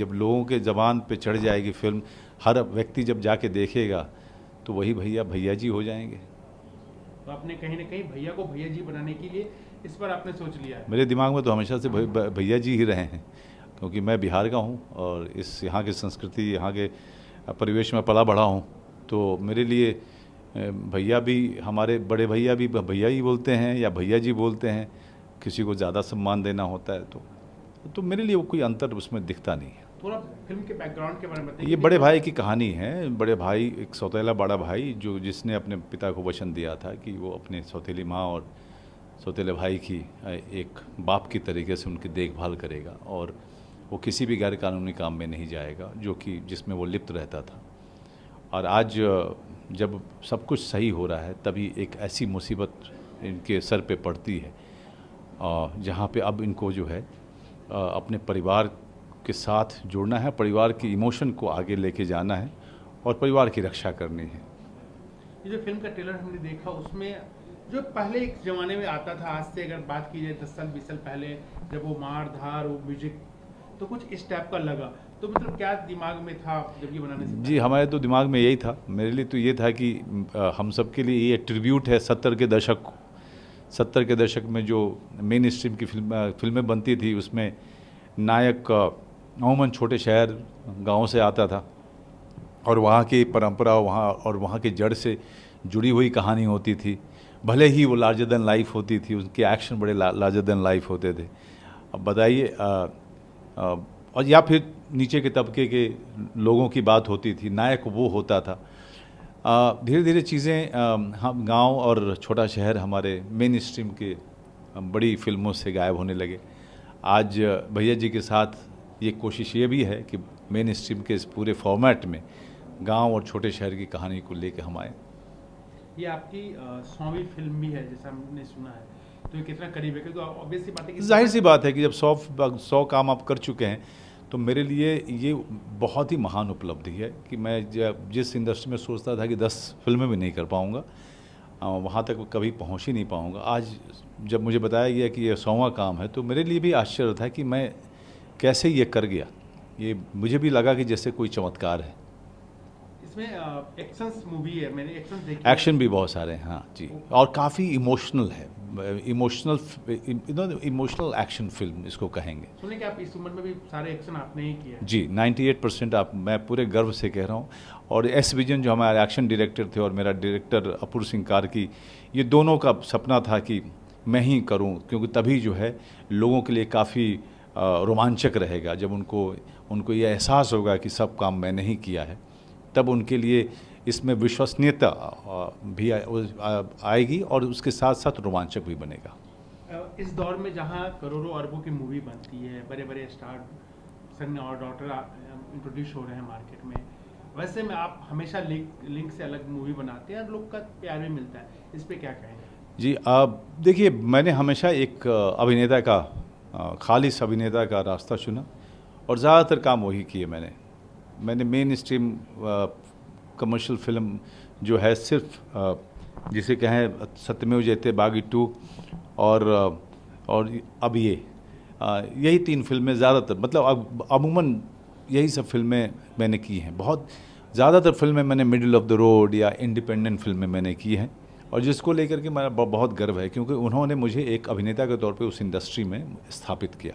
जब लोगों के ज़बान पे चढ़ जाएगी फिल्म, हर व्यक्ति जब जाके देखेगा तो वही भैया भैया जी हो जाएंगे। तो आपने कहीं ना कहीं भैया को भैया जी बनाने के लिए इस पर आपने सोच लिया है? मेरे दिमाग में तो हमेशा से भैया जी ही रहे हैं, क्योंकि मैं बिहार का हूँ और इस यहाँ की संस्कृति, यहाँ के परिवेश में पला बढ़ा हूँ। तो मेरे लिए भैया भी, हमारे बड़े भैया भी भैया ही बोलते हैं या भैया जी बोलते हैं। किसी को ज़्यादा सम्मान देना होता है तो मेरे लिए वो कोई अंतर उसमें दिखता नहीं है। थोड़ा फिल्म के बैकग्राउंड के बारे में बताइए। ये बड़े भाई की कहानी है। बड़े भाई, एक सौतेला बड़ा भाई जिसने अपने पिता को वचन दिया था कि वो अपने सौतेली माँ और सौतेले भाई की एक बाप की तरीके से उनकी देखभाल करेगा और वो किसी भी गैर कानूनी काम में नहीं जाएगा जिसमें वो लिप्त रहता था। और आज जब सब कुछ सही हो रहा है तभी एक ऐसी मुसीबत इनके सर पे पड़ती है जहाँ पे अब इनको जो है अपने परिवार के साथ जुड़ना है, परिवार की इमोशन को आगे लेके जाना है और परिवार की रक्षा करनी है। ये जो फिल्म का ट्रेलर हमने देखा उसमें जो पहले एक ज़माने में आता था, आज से अगर बात की जाए 10 साल 20 साल पहले, जब वो मार धार वो म्यूजिक तो कुछ इस टाइप का लगा, तो मतलब क्या दिमाग में था जब ये बनाने से? जी, हमारे तो दिमाग में यही था। मेरे लिए तो ये था कि हम सब के लिए ये ट्रिब्यूट है 70 के दशक को। 70 के दशक में जो मेन स्ट्रीम की फिल्में बनती थी उसमें नायक अमूमन छोटे शहर गाँव से आता था और वहाँ की परंपरा वहाँ के जड़ से जुड़ी हुई कहानी होती थी। भले ही वो लार्जर देन लाइफ होती थी, उनके एक्शन बड़े लार्जर देन लाइफ होते थे। अब बताइए, और या फिर नीचे के तबके के लोगों की बात होती थी, नायक वो होता था। धीरे धीरे चीज़ें हम गांव और छोटा शहर हमारे मेन स्ट्रीम के बड़ी फिल्मों से गायब होने लगे। आज भैया जी के साथ ये कोशिश ये भी है कि मेन स्ट्रीम के इस पूरे फॉर्मेट में गांव और छोटे शहर की कहानी को लेकर हम आए। ये आपकी 100वीं फिल्म भी है जैसा हमने सुना है, तो ये कितना करीब है? क्योंकि ऑब्वियस सी बात है कि जाहिर सी बात है कि जब 100 काम आप कर चुके हैं तो मेरे लिए ये बहुत ही महान उपलब्धि है कि मैं जिस इंडस्ट्री में सोचता था कि 10 फिल्में भी नहीं कर पाऊँगा, वहाँ तक कभी पहुँच ही नहीं पाऊँगा। आज जब मुझे बताया गया कि ये 100वां काम है तो मेरे लिए भी आश्चर्य था कि मैं कैसे ये कर गया। ये मुझे भी लगा कि जैसे कोई चमत्कार है। इसमें एक्शंस मूवी है, मैंने एक्शंस देखे। एक्शन भी बहुत सारे हैं, हाँ जी, और काफ़ी इमोशनल है। इमोशनल एक्शन फिल्म इसको कहेंगे। सुने कि आप इस उम्र में भी सारे एक्शन आपने ही किया है। जी, 98% मैं पूरे गर्व से कह रहा हूँ। और एस विजन जो हमारे एक्शन डायरेक्टर थे और मेरा डायरेक्टर अपूर्व सिंह कार्की, ये दोनों का सपना था कि मैं ही करूँ, क्योंकि तभी जो है लोगों के लिए काफ़ी रोमांचक रहेगा। जब उनको ये एहसास होगा कि सब काम मैंने ही किया है, तब उनके लिए इसमें विश्वसनीयता भी आएगी और उसके साथ साथ रोमांचक भी बनेगा। इस दौर में जहां करोड़ों अरबों की मूवी बनती है, बड़े बड़े स्टार सन और डॉटर इंट्रोड्यूस हो रहे हैं मार्केट में, वैसे में आप हमेशा लिंक से अलग मूवी बनाते हैं और लोग का प्यार भी मिलता है, इस पे क्या कहेंगे? जी, देखिए, मैंने हमेशा एक अभिनेता का, खालिस अभिनेता का रास्ता चुना और ज़्यादातर काम वही किए मैंने मेन स्ट्रीम कमर्शियल फिल्म जो है सिर्फ जिसे कहें सत्यमेव जयते, बागी 2 और अब यही 3 फिल्में ज़्यादातर, मतलब अमूमन यही सब फिल्में मैंने की हैं। बहुत ज़्यादातर फिल्में मैंने मिडिल ऑफ द रोड या इंडिपेंडेंट फिल्में मैंने की हैं और जिसको लेकर के मेरा बहुत गर्व है, क्योंकि उन्होंने मुझे एक अभिनेता के तौर पे उस इंडस्ट्री में स्थापित किया।